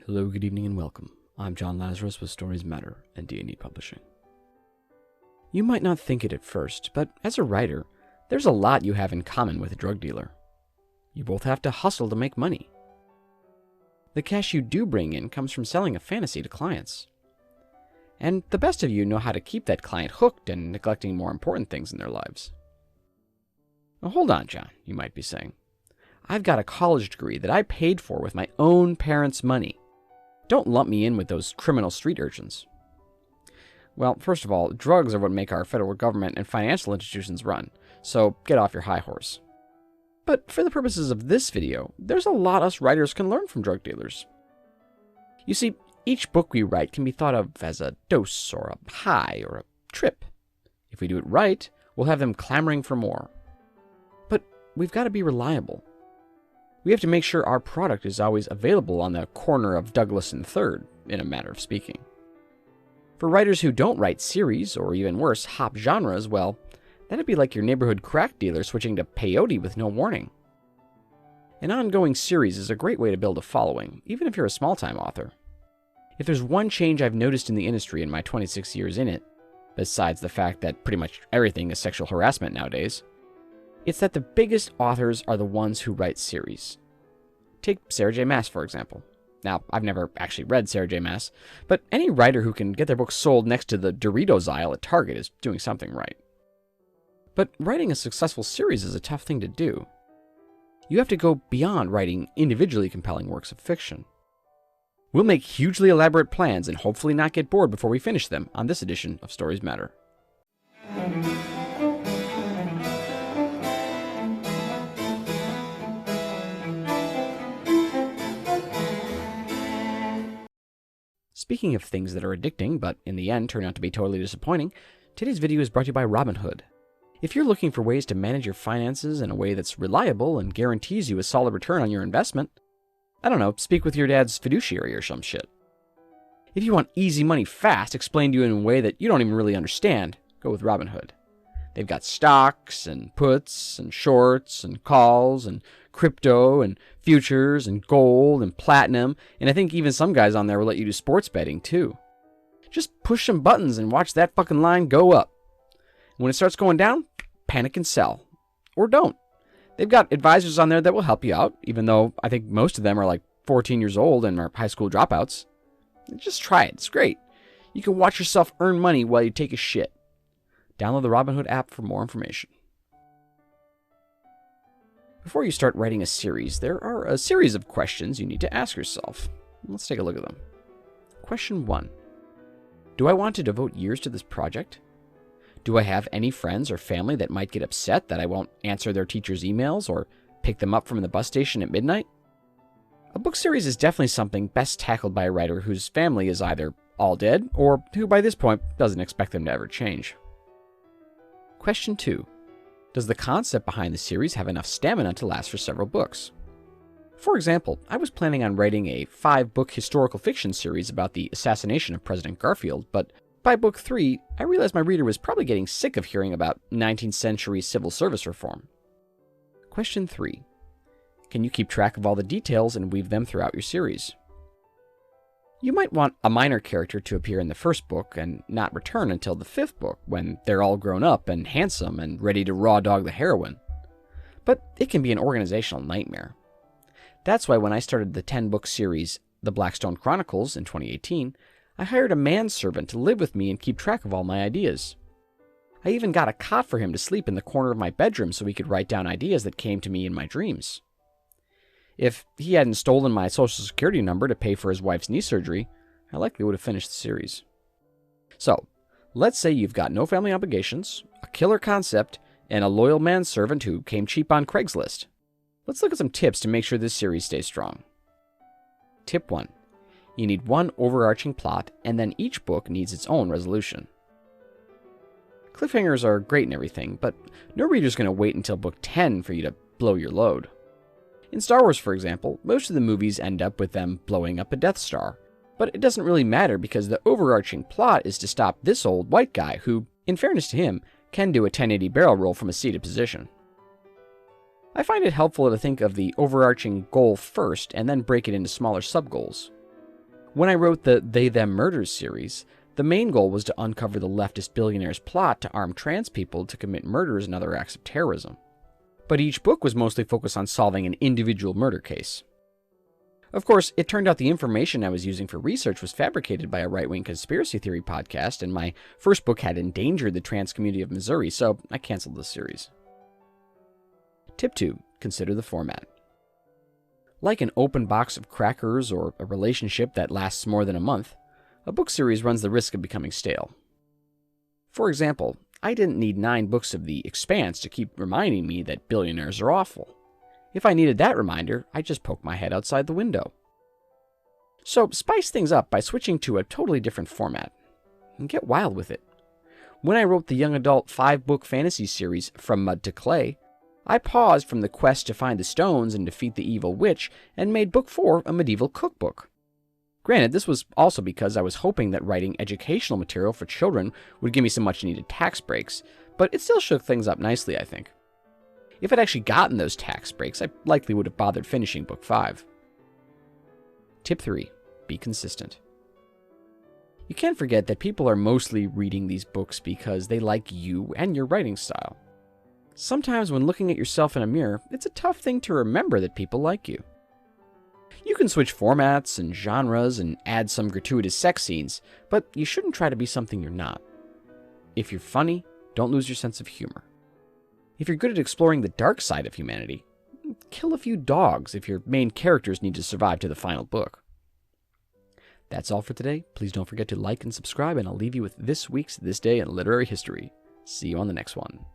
Hello, good evening, and welcome. I'm John Lazarus with Stories Matter and D&D Publishing. You might not think it at first, but as a writer, there's a lot you have in common with a drug dealer. You both have to hustle to make money. The cash you do bring in comes from selling a fantasy to clients. And the best of you know how to keep that client hooked and neglecting more important things in their lives. Now, hold on, John, you might be saying. I've got a college degree that I paid for with my own parents' money. Don't lump me in with those criminal street urchins. Well, first of all, drugs are what make our federal government and financial institutions run, so get off your high horse. But for the purposes of this video, there's a lot us writers can learn from drug dealers. You see, each book we write can be thought of as a dose or a high or a trip. If we do it right, we'll have them clamoring for more. But we've got to be reliable. We have to make sure our product is always available on the corner of Douglas and 3rd, in a matter of speaking. For writers who don't write series, or even worse, hop genres, well, that'd be like your neighborhood crack dealer switching to peyote with no warning. An ongoing series is a great way to build a following, even if you're a small-time author. If there's one change I've noticed in the industry in my 26 years in it, besides the fact that pretty much everything is sexual harassment nowadays, it's that the biggest authors are the ones who write series. Take Sarah J. Maas, for example. Now, I've never actually read Sarah J. Maas, but any writer who can get their book sold next to the Doritos aisle at Target is doing something right. But writing a successful series is a tough thing to do. You have to go beyond writing individually compelling works of fiction. We'll make hugely elaborate plans and hopefully not get bored before we finish them on this edition of Stories Matter. Speaking of things that are addicting, but in the end turn out to be totally disappointing, today's video is brought to you by Robinhood. If you're looking for ways to manage your finances in a way that's reliable and guarantees you a solid return on your investment, I don't know, speak with your dad's fiduciary or some shit. If you want easy money fast explained to you in a way that you don't even really understand, go with Robinhood. They've got stocks and puts and shorts and calls and crypto and futures and gold and platinum, and I think even some guys on there will let you do sports betting too. Just push some buttons and watch that fucking line go up. When it starts going down, panic and sell. Or don't. They've got advisors on there that will help you out, even though I think most of them are like 14 years old and are high school dropouts. Just try it. It's great. You can watch yourself earn money while you take a shit. Download the Robinhood app for more information. Before you start writing a series, there are a series of questions you need to ask yourself. Let's take a look at them. Question 1. Do I want to devote years to this project? Do I have any friends or family that might get upset that I won't answer their teacher's emails or pick them up from the bus station at midnight? A book series is definitely something best tackled by a writer whose family is either all dead or who by this point doesn't expect them to ever change. Question 2. Does the concept behind the series have enough stamina to last for several books? For example, I was planning on writing a 5-book historical fiction series about the assassination of President Garfield, but by book 3, I realized my reader was probably getting sick of hearing about 19th century civil service reform. Question 3. Can you keep track of all the details and weave them throughout your series? You might want a minor character to appear in the first book and not return until the 5th book, when they're all grown up and handsome and ready to raw dog the heroine. But it can be an organizational nightmare. That's why when I started the 10-book series, The Blackstone Chronicles, in 2018, I hired a manservant to live with me and keep track of all my ideas. I even got a cot for him to sleep in the corner of my bedroom so he could write down ideas that came to me in my dreams. If he hadn't stolen my social security number to pay for his wife's knee surgery, I likely would have finished the series. So, let's say you've got no family obligations, a killer concept, and a loyal manservant who came cheap on Craigslist. Let's look at some tips to make sure this series stays strong. Tip 1. You need one overarching plot, and then each book needs its own resolution. Cliffhangers are great and everything, but no reader's going to wait until book 10 for you to blow your load. In Star Wars, for example, most of the movies end up with them blowing up a Death Star. But it doesn't really matter because the overarching plot is to stop this old white guy who, in fairness to him, can do a 1080 barrel roll from a seated position. I find it helpful to think of the overarching goal first and then break it into smaller sub-goals. When I wrote the They Them Murders series, the main goal was to uncover the leftist billionaire's plot to arm trans people to commit murders and other acts of terrorism. But each book was mostly focused on solving an individual murder case. Of course, it turned out the information I was using for research was fabricated by a right-wing conspiracy theory podcast, and my first book had endangered the trans community of Missouri, so I canceled the series. Tip 2. Consider the format. Like an open box of crackers or a relationship that lasts more than a month, a book series runs the risk of becoming stale. For example, I didn't need 9 books of The Expanse to keep reminding me that billionaires are awful. If I needed that reminder, I'd just poke my head outside the window. So spice things up by switching to a totally different format, and get wild with it. When I wrote the young adult 5-book fantasy series From Mud to Clay, I paused from the quest to find the stones and defeat the evil witch and made book 4 a medieval cookbook. Granted, this was also because I was hoping that writing educational material for children would give me some much-needed tax breaks, but it still shook things up nicely, I think. If I'd actually gotten those tax breaks, I likely would have bothered finishing book 5. Tip 3. Be consistent. You can't forget that people are mostly reading these books because they like you and your writing style. Sometimes when looking at yourself in a mirror, it's a tough thing to remember that people like you. You can switch formats and genres and add some gratuitous sex scenes, but you shouldn't try to be something you're not. If you're funny, don't lose your sense of humor. If you're good at exploring the dark side of humanity, kill a few dogs if your main characters need to survive to the final book. That's all for today. Please don't forget to like and subscribe, and I'll leave you with this week's This Day in Literary History. See you on the next one.